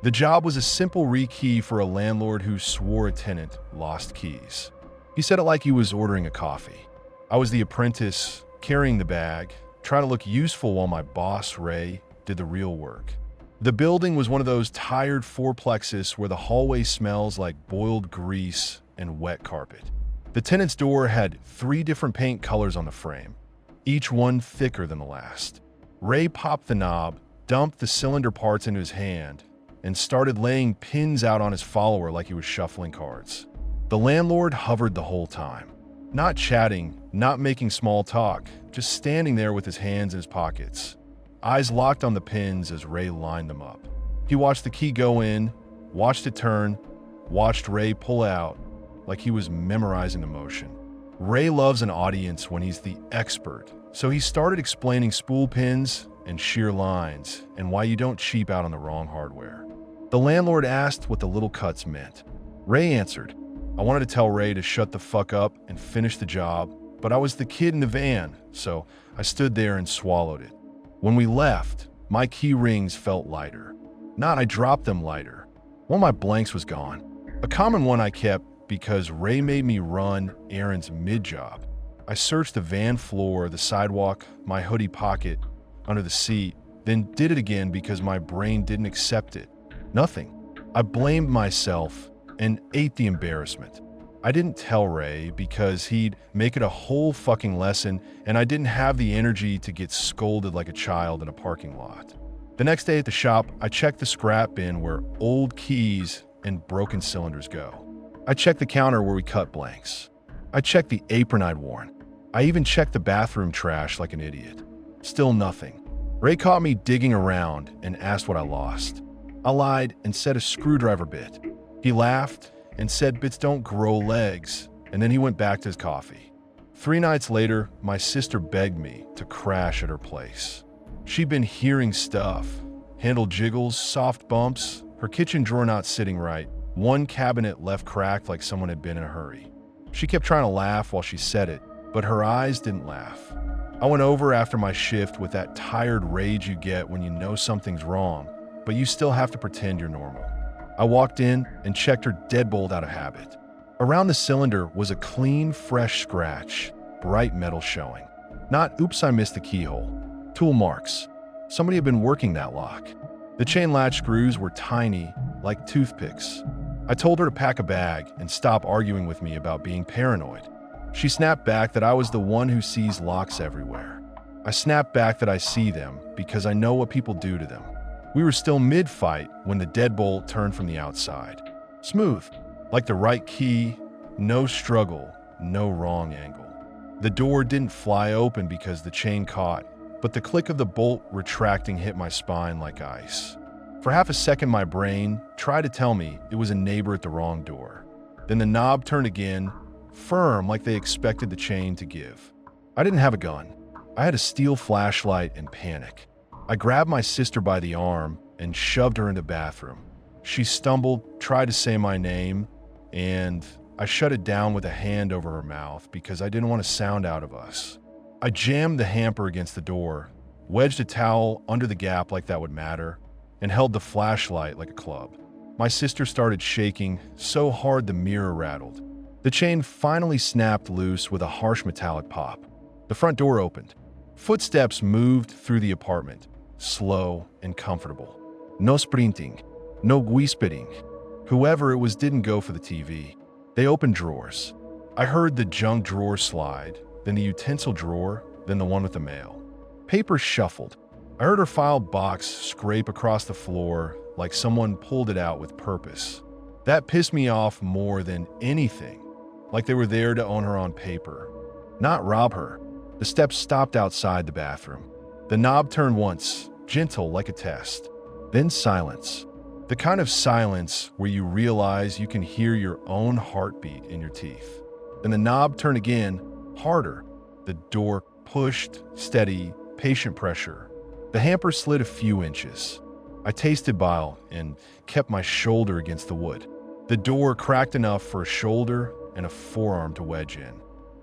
The job was a simple rekey for a landlord who swore a tenant lost keys. He said it like he was ordering a coffee. I was the apprentice, carrying the bag, trying to look useful while my boss, Ray, did the real work. The building was one of those tired fourplexes where the hallway smells like boiled grease and wet carpet. The tenant's door had 3 different paint colors on the frame, each one thicker than the last. Ray popped the knob, dumped the cylinder parts into his hand, and started laying pins out on his follower like he was shuffling cards. The landlord hovered the whole time, not chatting, not making small talk, just standing there with his hands in his pockets, eyes locked on the pins as Ray lined them up. He watched the key go in, watched it turn, watched Ray pull out like he was memorizing the motion. Ray loves an audience when he's the expert, so he started explaining spool pins and shear lines and why you don't cheap out on the wrong hardware. The landlord asked what the little cuts meant. Ray answered. I wanted to tell Ray to shut the fuck up and finish the job, but I was the kid in the van, so I stood there and swallowed it. When we left, my key rings felt lighter. Not I dropped them lighter. One of my blanks was gone. A common one I kept because Ray made me run errands mid-job. I searched the van floor, the sidewalk, my hoodie pocket, under the seat, then did it again because my brain didn't accept it. Nothing. I blamed myself and ate the embarrassment. I didn't tell Ray because he'd make it a whole fucking lesson, and I didn't have the energy to get scolded like a child in a parking lot. The next day at the shop, I checked the scrap bin where old keys and broken cylinders go. I checked the counter where we cut blanks. I checked the apron I'd worn. I even checked the bathroom trash like an idiot. Still nothing. Ray caught me digging around and asked what I lost. I lied and said a screwdriver bit. He laughed and said bits don't grow legs, and then he went back to his coffee. 3 nights later, my sister begged me to crash at her place. She'd been hearing stuff. Handle jiggles, soft bumps, her kitchen drawer not sitting right, one cabinet left cracked like someone had been in a hurry. She kept trying to laugh while she said it, but her eyes didn't laugh. I went over after my shift with that tired rage you get when you know something's wrong, but you still have to pretend you're normal. I walked in and checked her deadbolt out of habit. Around the cylinder was a clean, fresh scratch, bright metal showing. Not, oops, I missed the keyhole. Tool marks. Somebody had been working that lock. The chain latch screws were tiny, like toothpicks. I told her to pack a bag and stop arguing with me about being paranoid. She snapped back that I was the one who sees locks everywhere. I snapped back that I see them because I know what people do to them. We were still mid-fight when the deadbolt turned from the outside. Smooth, like the right key, no struggle, no wrong angle. The door didn't fly open because the chain caught, but the click of the bolt retracting hit my spine like ice. For half a second, my brain tried to tell me it was a neighbor at the wrong door. Then the knob turned again, firm like they expected the chain to give. I didn't have a gun. I had a steel flashlight and panic. I grabbed my sister by the arm and shoved her into the bathroom. She stumbled, tried to say my name, and I shut it down with a hand over her mouth because I didn't want a sound out of us. I jammed the hamper against the door, wedged a towel under the gap like that would matter, and held the flashlight like a club. My sister started shaking so hard the mirror rattled. The chain finally snapped loose with a harsh metallic pop. The front door opened. Footsteps moved through the apartment, slow and comfortable. No sprinting, no whispering. Whoever it was didn't go for the TV. They opened drawers. I heard the junk drawer slide, then the utensil drawer, then the one with the mail. Papers shuffled. I heard her file box scrape across the floor like someone pulled it out with purpose. That pissed me off more than anything, like they were there to own her on paper, not rob her. The steps stopped outside the bathroom. The knob turned once, gentle like a test. Then silence. The kind of silence where you realize you can hear your own heartbeat in your teeth. Then the knob turned again, harder. The door pushed, steady, patient pressure. The hamper slid a few inches. I tasted bile and kept my shoulder against the wood. The door cracked enough for a shoulder and a forearm to wedge in.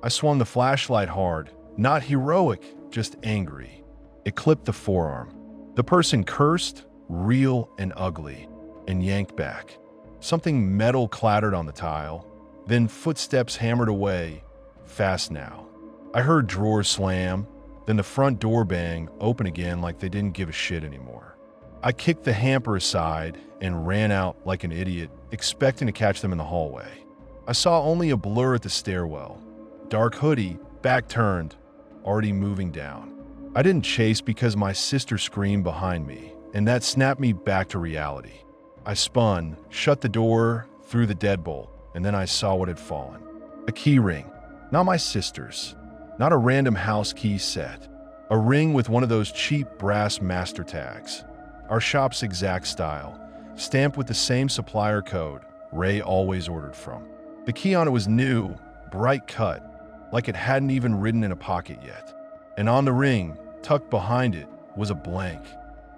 I swung the flashlight hard, not heroic, just angry. It clipped the forearm. The person cursed, real and ugly. and yanked back. Something metal clattered on the tile, then footsteps hammered away, fast now. I heard drawers slam, then the front door bang open again like they didn't give a shit anymore. I kicked the hamper aside and ran out like an idiot, expecting to catch them in the hallway. I saw only a blur at the stairwell. Dark hoodie, back turned, already moving down. I didn't chase because my sister screamed behind me, and that snapped me back to reality. I spun, shut the door, threw the deadbolt, and then I saw what had fallen. A key ring. Not my sister's. Not a random house key set. A ring with one of those cheap brass master tags. Our shop's exact style, stamped with the same supplier code Ray always ordered from. The key on it was new, bright cut, like it hadn't even ridden in a pocket yet. And on the ring, tucked behind it, was a blank.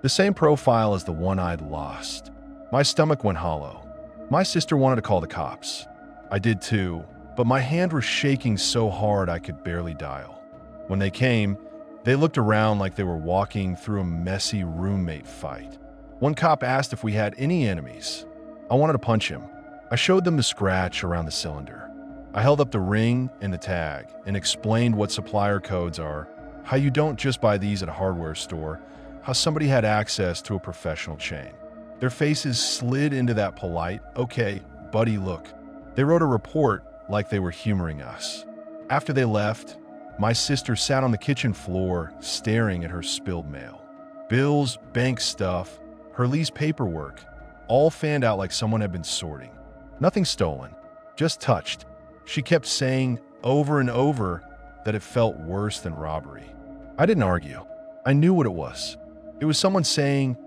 The same profile as the one I'd lost. My stomach went hollow. My sister wanted to call the cops. I did too, but my hand was shaking so hard I could barely dial. When they came, they looked around like they were walking through a messy roommate fight. One cop asked if we had any enemies. I wanted to punch him. I showed them the scratch around the cylinder. I held up the ring and the tag and explained what supplier codes are, how you don't just buy these at a hardware store, how somebody had access to a professional chain. Their faces slid into that polite, okay, buddy look. They wrote a report like they were humoring us. After they left, my sister sat on the kitchen floor staring at her spilled mail. Bills, bank stuff, her lease paperwork, all fanned out like someone had been sorting. Nothing stolen, just touched. She kept saying over and over that it felt worse than robbery. I didn't argue. I knew what it was. It was someone saying,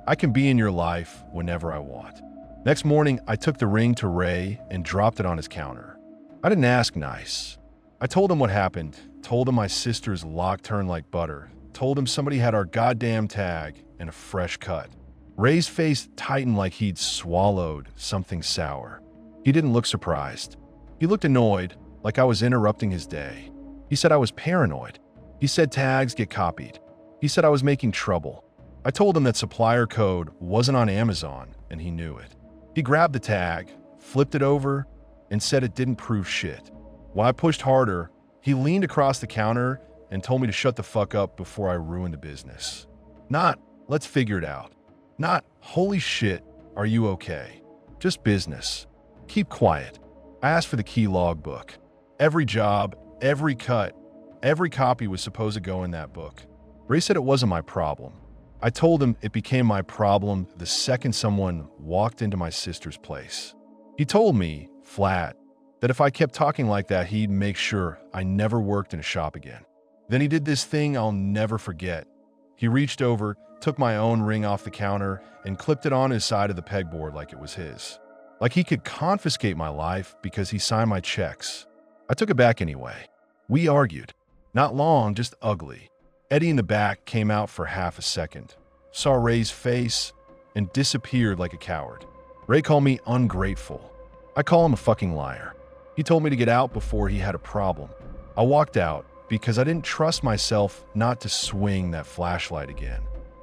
I can be in your life whenever I want. Next morning, I took the ring to Ray and dropped it on his counter. I didn't ask nice. I told him what happened, told him my sister's lock turned like butter, told him somebody had our goddamn tag and a fresh cut. Ray's face tightened like he'd swallowed something sour. He didn't look surprised. He looked annoyed, like I was interrupting his day. He said I was paranoid. He said tags get copied. He said I was making trouble. I told him that supplier code wasn't on Amazon, and he knew it. He grabbed the tag, flipped it over, and said it didn't prove shit. When I pushed harder, he leaned across the counter and told me to shut the fuck up before I ruined the business. Not, let's figure it out. Not, holy shit, are you okay? Just business. Keep quiet. I asked for the key logbook. Every job, every cut, every copy was supposed to go in that book. Ray said it wasn't my problem. I told him it became my problem the second someone walked into my sister's place. He told me, flat, that if I kept talking like that, he'd make sure I never worked in a shop again. Then he did this thing I'll never forget. He reached over, took my own ring off the counter, and clipped it on his side of the pegboard like it was his. Like he could confiscate my life because he signed my checks. I took it back anyway. We argued. Not long, just ugly. Eddie in the back came out for half a second, saw Ray's face, and disappeared like a coward. Ray called me ungrateful. I call him a fucking liar. He told me to get out before he had a problem. I walked out because I didn't trust myself not to swing that flashlight again.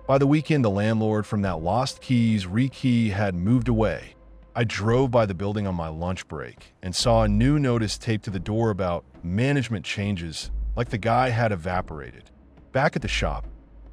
By the weekend, the landlord from that Lost Keys rekey had moved away. I drove by the building on my lunch break and saw a new notice taped to the door about management changes, like the guy had evaporated. Back at the shop,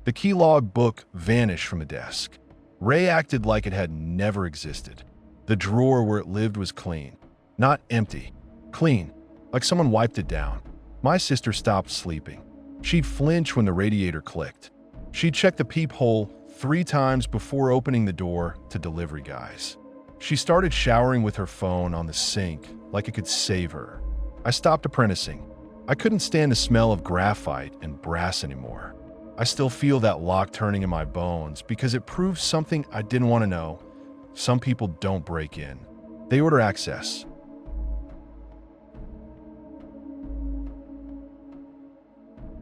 the key log book vanished from the desk. Ray acted like it had never existed. The drawer where it lived was clean. Not empty. Clean. Like someone wiped it down. My sister stopped sleeping. She'd flinch when the radiator clicked. She'd check the peephole 3 times before opening the door to delivery guys. She started showering with her phone on the sink like it could save her. I stopped apprenticing. I couldn't stand the smell of graphite and brass anymore. I still feel that lock turning in my bones because it proves something I didn't want to know. Some people don't break in. They order access.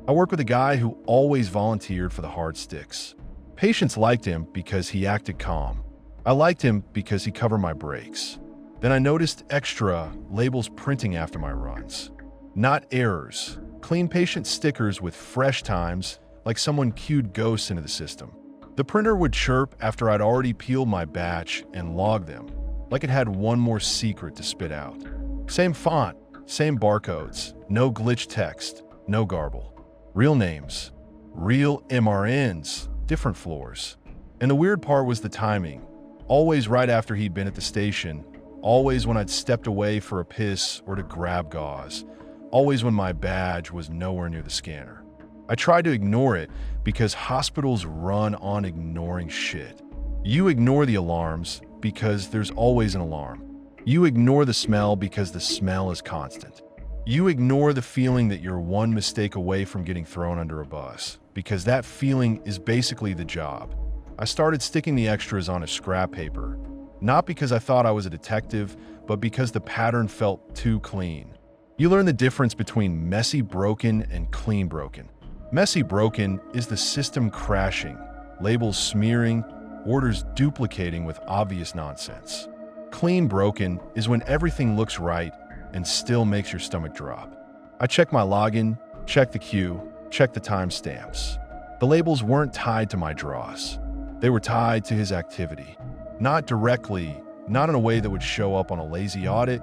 I work with a guy who always volunteered for the hard sticks. Patients liked him because he acted calm. I liked him because he covered my breaks. Then I noticed extra labels printing after my runs. Not errors. Clean patient stickers with fresh times, like someone cued ghosts into the system. The printer would chirp after I'd already peeled my batch and logged them, like it had one more secret to spit out. Same font, same barcodes, no glitch text, no garble. Real names, real MRNs, different floors. And the weird part was the timing. Always right after he'd been at the station, always when I'd stepped away for a piss or to grab gauze, always when my badge was nowhere near the scanner. I tried to ignore it because hospitals run on ignoring shit. You ignore the alarms because there's always an alarm. You ignore the smell because the smell is constant. You ignore the feeling that you're one mistake away from getting thrown under a bus because that feeling is basically the job. I started sticking the extras on a scrap paper, not because I thought I was a detective, but because the pattern felt too clean. You learn the difference between messy broken and clean broken. Messy broken is the system crashing, labels smearing, orders duplicating with obvious nonsense. Clean broken is when everything looks right and still makes your stomach drop. I checked my login, checked the queue, checked the timestamps. The labels weren't tied to my draws. They were tied to his activity. Not directly, not in a way that would show up on a lazy audit,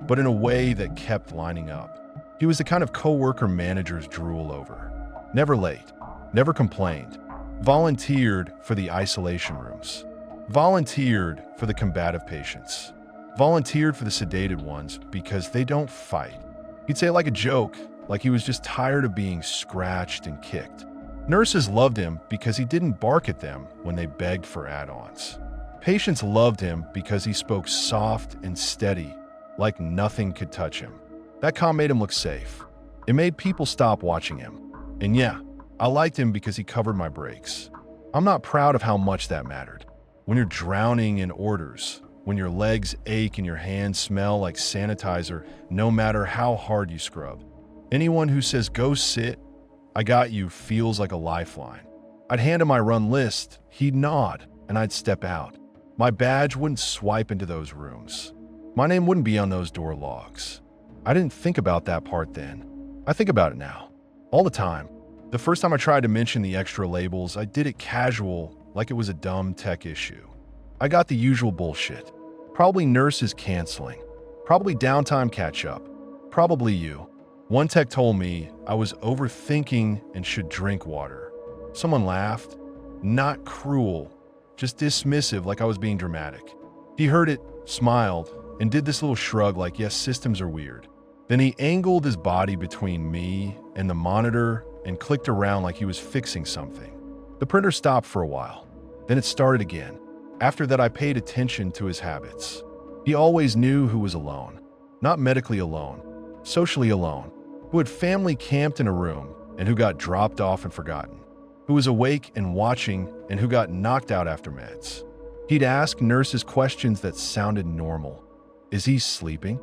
but in a way that kept lining up. He was the kind of coworker managers drool over. Never late, never complained, volunteered for the isolation rooms, volunteered for the combative patients, volunteered for the sedated ones because they don't fight. He'd say it like a joke, like he was just tired of being scratched and kicked. Nurses loved him because he didn't bark at them when they begged for add-ons. Patients loved him because he spoke soft and steady, like nothing could touch him. That calm made him look safe. It made people stop watching him. And yeah, I liked him because he covered my breaks. I'm not proud of how much that mattered. When you're drowning in orders, when your legs ache and your hands smell like sanitizer, no matter how hard you scrub. Anyone who says, "Go sit, I got you," feels like a lifeline. I'd hand him my run list, he'd nod, and I'd step out. My badge wouldn't swipe into those rooms. My name wouldn't be on those door logs. I didn't think about that part then. I think about it now. All the time. The first time I tried to mention the extra labels, I did it casual, like it was a dumb tech issue. I got the usual bullshit. Probably nurses canceling. Probably downtime catch-up. Probably you. One tech told me I was overthinking and should drink water. Someone laughed. Not cruel, just dismissive, like I was being dramatic. He heard it, smiled, and did this little shrug like, yes, systems are weird. Then he angled his body between me and the monitor and clicked around like he was fixing something. The printer stopped for a while. Then it started again. After that, I paid attention to his habits. He always knew who was alone. Not medically alone, socially alone. Who had family camped in a room and who got dropped off and forgotten. Who was awake and watching and who got knocked out after meds. He'd ask nurses questions that sounded normal. Is he sleeping?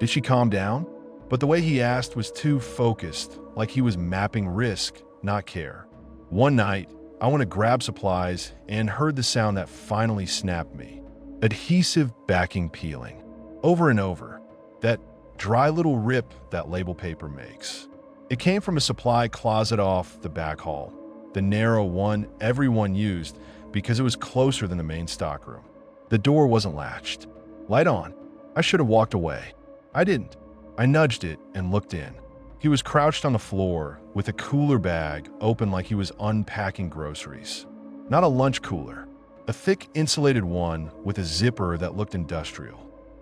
Did she calm down? But the way he asked was too focused, like he was mapping risk, not care. One night, I went to grab supplies and heard the sound that finally snapped me. Adhesive backing peeling. Over and over. That dry little rip that label paper makes. It came from a supply closet off the back hall, the narrow one everyone used because it was closer than the main stockroom. The door wasn't latched. Light on. I should have walked away. I didn't. I nudged it and looked in. He was crouched on the floor with a cooler bag open like he was unpacking groceries. Not a lunch cooler. A thick insulated one with a zipper that looked industrial.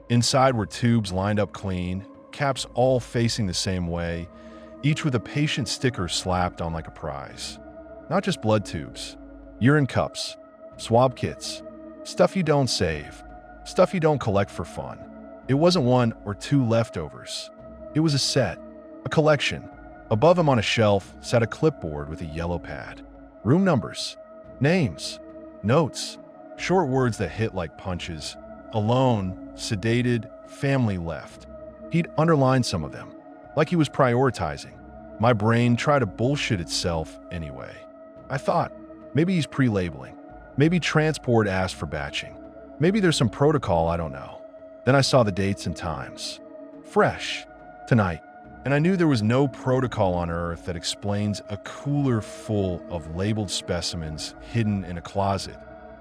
Inside were tubes lined up clean, caps all facing the same way, each with a patient sticker slapped on like a prize. Not just blood tubes. Urine cups. Swab kits. Stuff you don't save. Stuff you don't collect for fun. It wasn't one or two leftovers. It was a set, a collection. Above him on a shelf sat a clipboard with a yellow pad. Room numbers, names, notes, short words that hit like punches. Alone, sedated, family left. He'd underlined some of them, like he was prioritizing. My brain tried to bullshit itself anyway. I thought, maybe he's pre-labeling. Maybe transport asked for batching. Maybe there's some protocol I don't know. Then I saw the dates and times. Fresh. Tonight. And I knew there was no protocol on Earth that explains a cooler full of labeled specimens hidden in a closet.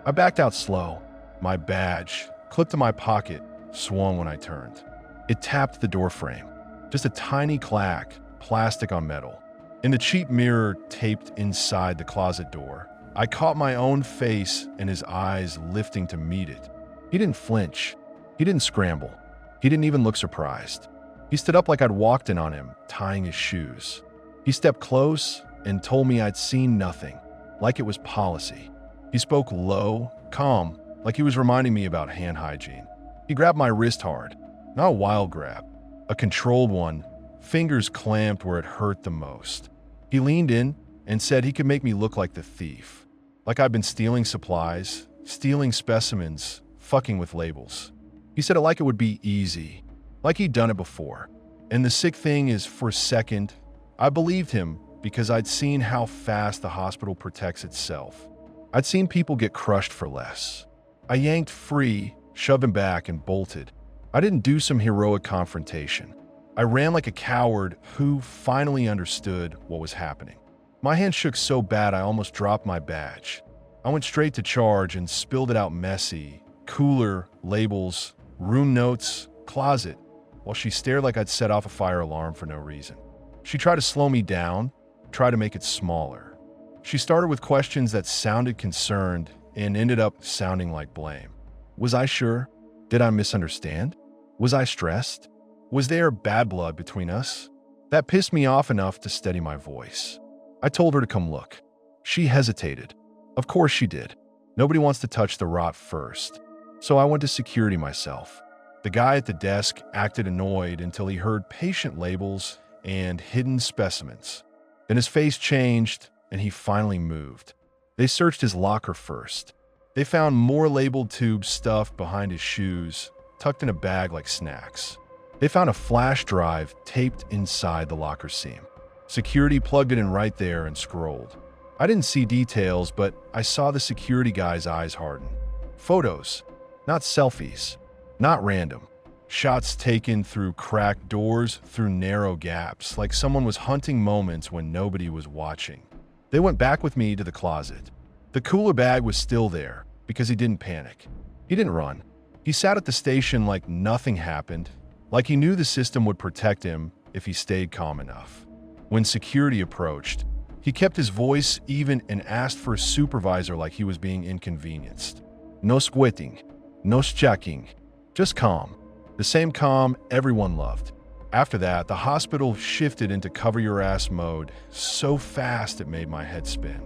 I backed out slow. My badge, clipped to my pocket, swung when I turned. It tapped the doorframe. Just a tiny clack, plastic on metal. In the cheap mirror taped inside the closet door, I caught my own face and his eyes lifting to meet it. He didn't flinch. He didn't scramble. He didn't even look surprised. He stood up like I'd walked in on him, tying his shoes. He stepped close and told me I'd seen nothing, like it was policy. He spoke low, calm, like he was reminding me about hand hygiene. He grabbed my wrist hard, not a wild grab, a controlled one, fingers clamped where it hurt the most. He leaned in and said he could make me look like the thief, like I'd been stealing supplies, stealing specimens, fucking with labels. He said it like it would be easy, like he'd done it before. And the sick thing is, for a second, I believed him because I'd seen how fast the hospital protects itself. I'd seen people get crushed for less. I yanked free, shoved him back, and bolted. I didn't do some heroic confrontation. I ran like a coward who finally understood what was happening. My hand shook so bad I almost dropped my badge. I went straight to charge and spilled it out messy. Cooler, labels, room notes, closet, while she stared like I'd set off a fire alarm for no reason. She tried to slow me down, tried to make it smaller. She started with questions that sounded concerned and ended up sounding like blame. Was I sure? Did I misunderstand? Was I stressed? Was there bad blood between us? That pissed me off enough to steady my voice. I told her to come look. She hesitated. Of course she did. Nobody wants to touch the rot first. So I went to security myself. The guy at the desk acted annoyed until he heard patient labels and hidden specimens. Then his face changed and he finally moved. They searched his locker first. They found more labeled tubes stuffed behind his shoes, tucked in a bag like snacks. They found a flash drive taped inside the locker seam. Security plugged it in right there and scrolled. I didn't see details, but I saw the security guy's eyes harden. Photos, not selfies. Not random. Shots taken through cracked doors, through narrow gaps, like someone was hunting moments when nobody was watching. They went back with me to the closet. The cooler bag was still there because he didn't panic. He didn't run. He sat at the station like nothing happened, like he knew the system would protect him if he stayed calm enough. When security approached, he kept his voice even and asked for a supervisor like he was being inconvenienced. No squinting, no checking. Just calm. The same calm everyone loved. After that, the hospital shifted into cover-your-ass mode so fast it made my head spin.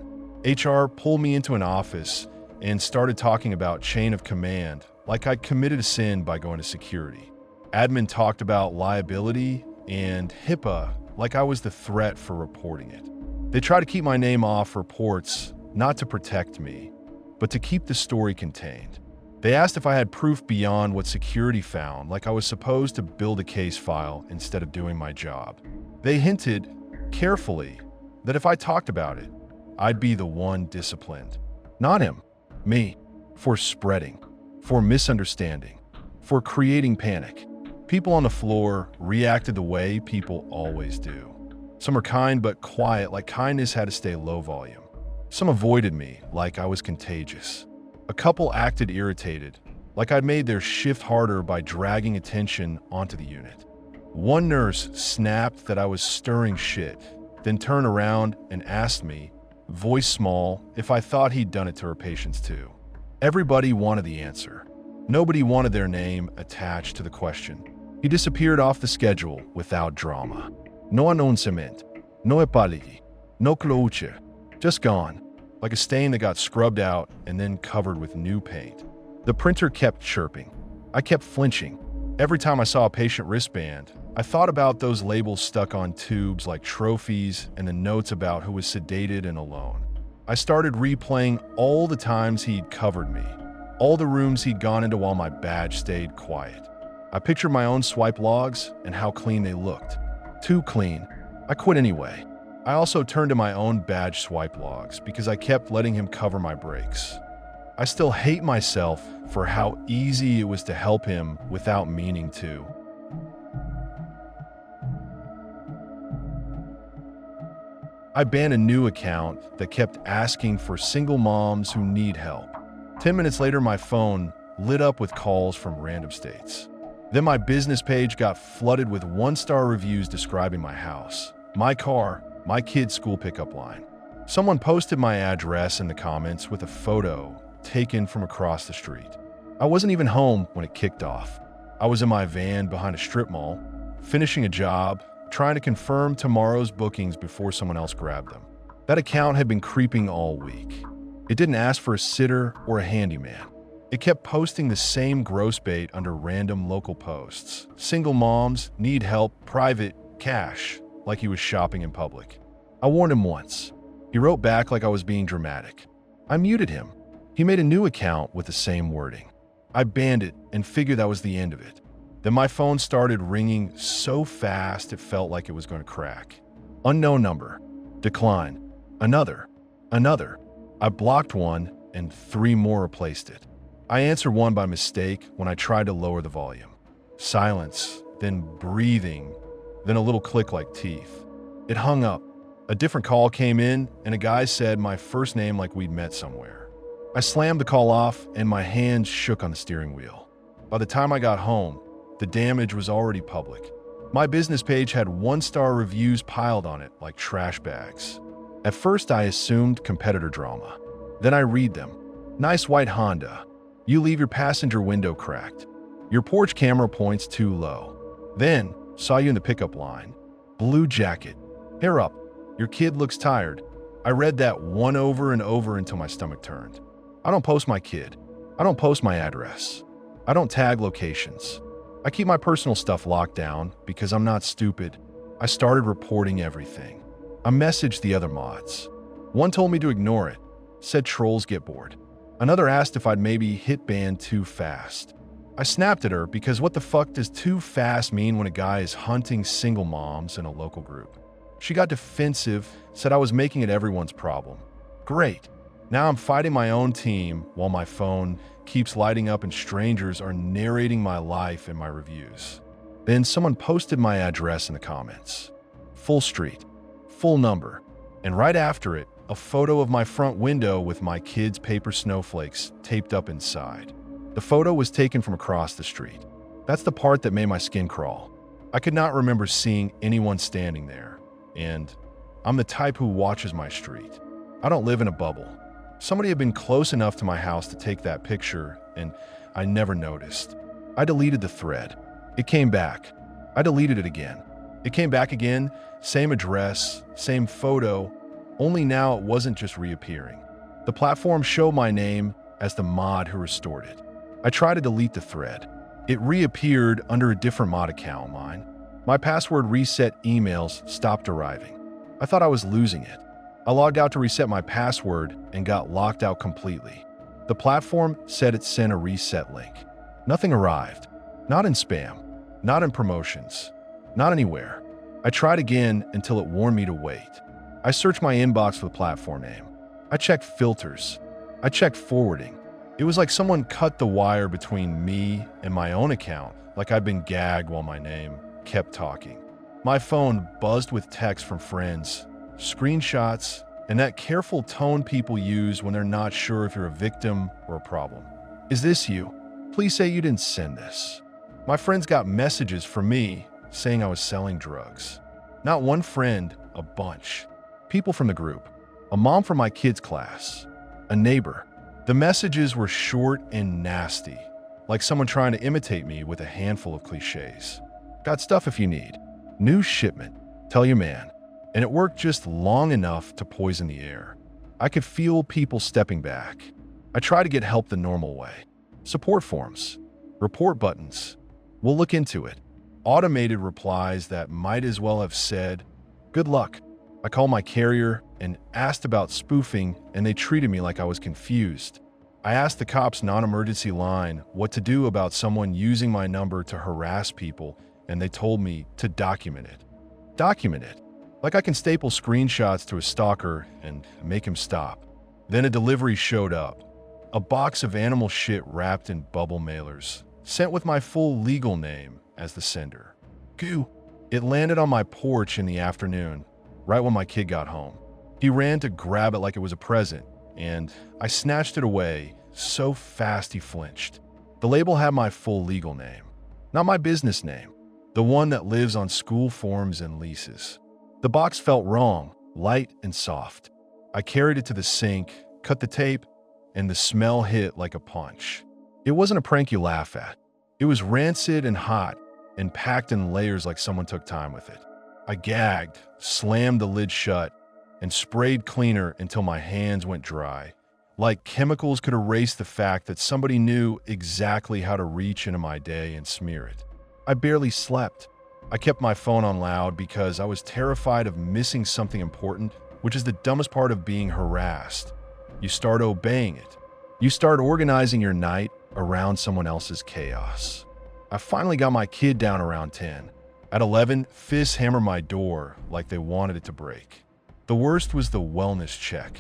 HR pulled me into an office and started talking about chain of command, like I'd committed a sin by going to security. Admin talked about liability and HIPAA, like I was the threat for reporting it. They tried to keep my name off reports, not to protect me, but to keep the story contained. They asked if I had proof beyond what security found, like I was supposed to build a case file instead of doing my job. They hinted, carefully, that if I talked about it, I'd be the one disciplined. Not him, me, for spreading, for misunderstanding, for creating panic. People on the floor reacted the way people always do. Some were kind but quiet, like kindness had to stay low volume. Some avoided me, like I was contagious. A couple acted irritated, like I'd made their shift harder by dragging attention onto the unit. One nurse snapped that I was stirring shit, then turned around and asked me, voice small, if I thought he'd done it to her patients too. Everybody wanted the answer. Nobody wanted their name attached to the question. He disappeared off the schedule without drama. No announcement, no epaligi, no closure, just gone. Like a stain that got scrubbed out and then covered with new paint. The printer kept chirping. I kept flinching. Every time I saw a patient wristband, I thought about those labels stuck on tubes like trophies and the notes about who was sedated and alone. I started replaying all the times he'd covered me, all the rooms he'd gone into while my badge stayed quiet. I pictured my own swipe logs and how clean they looked. Too clean. I quit anyway. I also turned to my own badge swipe logs because I kept letting him cover my breaks. I still hate myself for how easy it was to help him without meaning to. I banned a new account that kept asking for single moms who need help. 10 minutes later, my phone lit up with calls from random states. Then my business page got flooded with one-star reviews describing my house, my car, my kid's school pickup line. Someone posted my address in the comments with a photo taken from across the street. I wasn't even home when it kicked off. I was in my van behind a strip mall, finishing a job, trying to confirm tomorrow's bookings before someone else grabbed them. That account had been creeping all week. It didn't ask for a sitter or a handyman. It kept posting the same gross bait under random local posts. Single moms, need help, private, cash, like he was shopping in public. I warned him once. He wrote back like I was being dramatic. I muted him. He made a new account with the same wording. I banned it and figured that was the end of it. Then my phone started ringing so fast it felt like it was going to crack. Unknown number. Decline. Another. I blocked one and 3 more replaced it. I answered one by mistake when I tried to lower the volume. Silence, then breathing, then a little click like teeth. It hung up. A different call came in and a guy said my first name like we'd met somewhere. I slammed the call off and my hands shook on the steering wheel. By the time I got home, the damage was already public. My business page had 1-star reviews piled on it like trash bags. At first I assumed competitor drama. Then I read them. Nice white Honda. You leave your passenger window cracked. Your porch camera points too low. Then, saw you in the pickup line. Blue jacket. Hair up. Your kid looks tired. I read that one over and over until my stomach turned. I don't post my kid. I don't post my address. I don't tag locations. I keep my personal stuff locked down because I'm not stupid. I started reporting everything. I messaged the other mods. One told me to ignore it, said trolls get bored. Another asked if I'd maybe hit ban too fast. I snapped at her because what the fuck does too fast mean when a guy is hunting single moms in a local group? She got defensive, said I was making it everyone's problem. Great. Now I'm fighting my own team while my phone keeps lighting up and strangers are narrating my life in my reviews. Then someone posted my address in the comments. Full street, full number, and right after it, a photo of my front window with my kids' paper snowflakes taped up inside. The photo was taken from across the street. That's the part that made my skin crawl. I could not remember seeing anyone standing there, and I'm the type who watches my street. I don't live in a bubble. Somebody had been close enough to my house to take that picture, and I never noticed. I deleted the thread. It came back. I deleted it again. It came back again, same address, same photo, only now it wasn't just reappearing. The platform showed my name as the mod who restored it. I tried to delete the thread. It reappeared under a different mod account of mine. My password reset emails stopped arriving. I thought I was losing it. I logged out to reset my password and got locked out completely. The platform said it sent a reset link. Nothing arrived. Not in spam. Not in promotions. Not anywhere. I tried again until it warned me to wait. I searched my inbox for the platform name. I checked filters. I checked forwarding. It was like someone cut the wire between me and my own account, like I'd been gagged while my name kept talking. My phone buzzed with texts from friends, screenshots, and that careful tone people use when they're not sure if you're a victim or a problem. Is this you? Please say you didn't send this. My friends got messages from me saying I was selling drugs. Not one friend, a bunch. People from the group. A mom from my kids' class. A neighbor. The messages were short and nasty, like someone trying to imitate me with a handful of cliches. Got stuff if you need. New shipment. Tell your man. And it worked just long enough to poison the air. I could feel people stepping back. I tried to get help the normal way. Support forms. Report buttons. We'll look into it. Automated replies that might as well have said, "Good luck." I called my carrier and asked about spoofing, and they treated me like I was confused. I asked the cops' non-emergency line what to do about someone using my number to harass people, and they told me to document it. Document it. Like I can staple screenshots to a stalker and make him stop. Then a delivery showed up. A box of animal shit wrapped in bubble mailers, sent with my full legal name as the sender. Goo. It landed on my porch in the afternoon, right when my kid got home. He ran to grab it like it was a present, and I snatched it away so fast he flinched. The label had my full legal name, not my business name, the one that lives on school forms and leases. The box felt wrong, light and soft. I carried it to the sink, cut the tape, and the smell hit like a punch. It wasn't a prank you laugh at. It was rancid and hot and packed in layers like someone took time with it. I gagged, slammed the lid shut, and sprayed cleaner until my hands went dry. Like chemicals could erase the fact that somebody knew exactly how to reach into my day and smear it. I barely slept. I kept my phone on loud because I was terrified of missing something important, which is the dumbest part of being harassed. You start obeying it. You start organizing your night around someone else's chaos. I finally got my kid down around 10. At 11, fists hammered my door like they wanted it to break. The worst was the wellness check.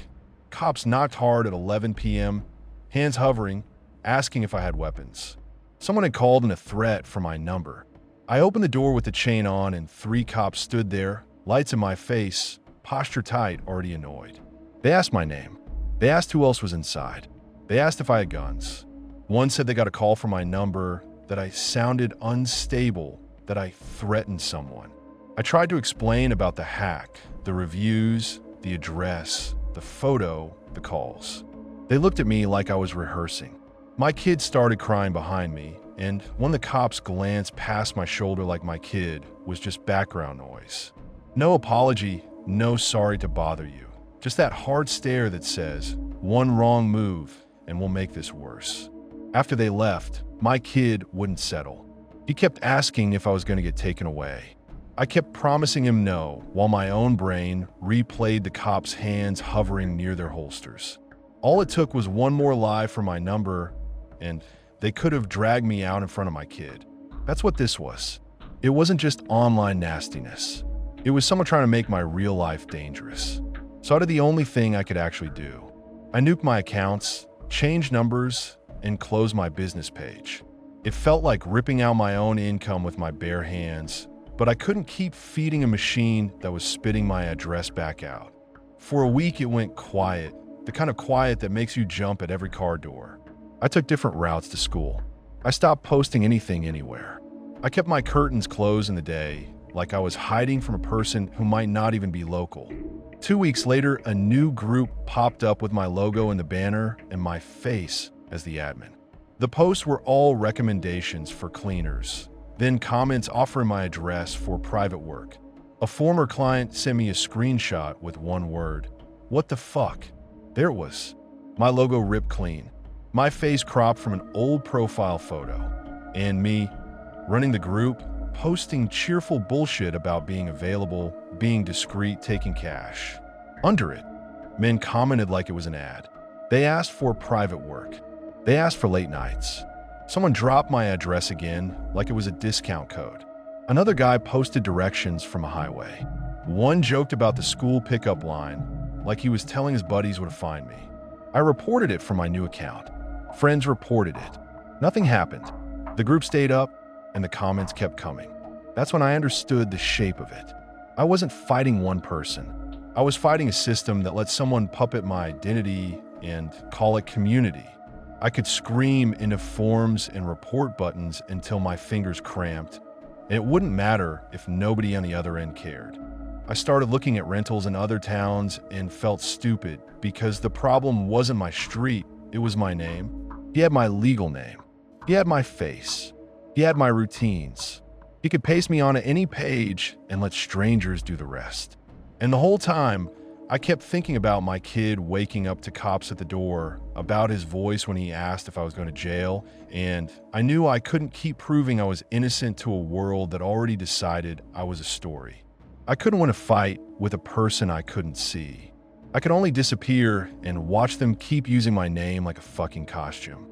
Cops knocked hard at 11 p.m., hands hovering, asking if I had weapons. Someone had called in a threat for my number. I opened the door with the chain on and 3 cops stood there, lights in my face, posture tight, already annoyed. They asked my name. They asked who else was inside. They asked if I had guns. One said they got a call from my number, that I sounded unstable, that I threatened someone. I tried to explain about the hack, the reviews, the address, the photo, the calls. They looked at me like I was rehearsing. My kid started crying behind me, and when the cops glanced past my shoulder like my kid was just background noise. No apology, no sorry to bother you. Just that hard stare that says, one wrong move and we'll make this worse. After they left, my kid wouldn't settle. He kept asking if I was going to get taken away. I kept promising him no, while my own brain replayed the cops' hands hovering near their holsters. All it took was one more lie for my number, and they could have dragged me out in front of my kid. That's what this was. It wasn't just online nastiness. It was someone trying to make my real life dangerous. So I did the only thing I could actually do. I nuked my accounts, changed numbers, and closed my business page. It felt like ripping out my own income with my bare hands, but I couldn't keep feeding a machine that was spitting my address back out. For a week it went quiet, the kind of quiet that makes you jump at every car door. I took different routes to school. I stopped posting anything anywhere. I kept my curtains closed in the day, like I was hiding from a person who might not even be local. 2 weeks later, a new group popped up with my logo in the banner and my face as the admin. The posts were all recommendations for cleaners, then comments offering my address for private work. A former client sent me a screenshot with one word: "What the fuck?" There it was. My logo ripped clean. My face cropped from an old profile photo. And me, running the group, posting cheerful bullshit about being available, being discreet, taking cash. Under it, men commented like it was an ad. They asked for private work. They asked for late nights. Someone dropped my address again like it was a discount code. Another guy posted directions from a highway. One joked about the school pickup line like he was telling his buddies where to find me. I reported it from my new account. Friends reported it. Nothing happened. The group stayed up and the comments kept coming. That's when I understood the shape of it. I wasn't fighting one person. I was fighting a system that let someone puppet my identity and call it community. I could scream into forms and report buttons until my fingers cramped, and it wouldn't matter if nobody on the other end cared. I started looking at rentals in other towns and felt stupid because the problem wasn't my street, it was my name. He had my legal name. He had my face. He had my routines. He could paste me onto any page and let strangers do the rest. And the whole time, I kept thinking about my kid waking up to cops at the door, about his voice when he asked if I was going to jail, and I knew I couldn't keep proving I was innocent to a world that already decided I was a story. I couldn't win a fight with a person I couldn't see. I could only disappear and watch them keep using my name like a fucking costume.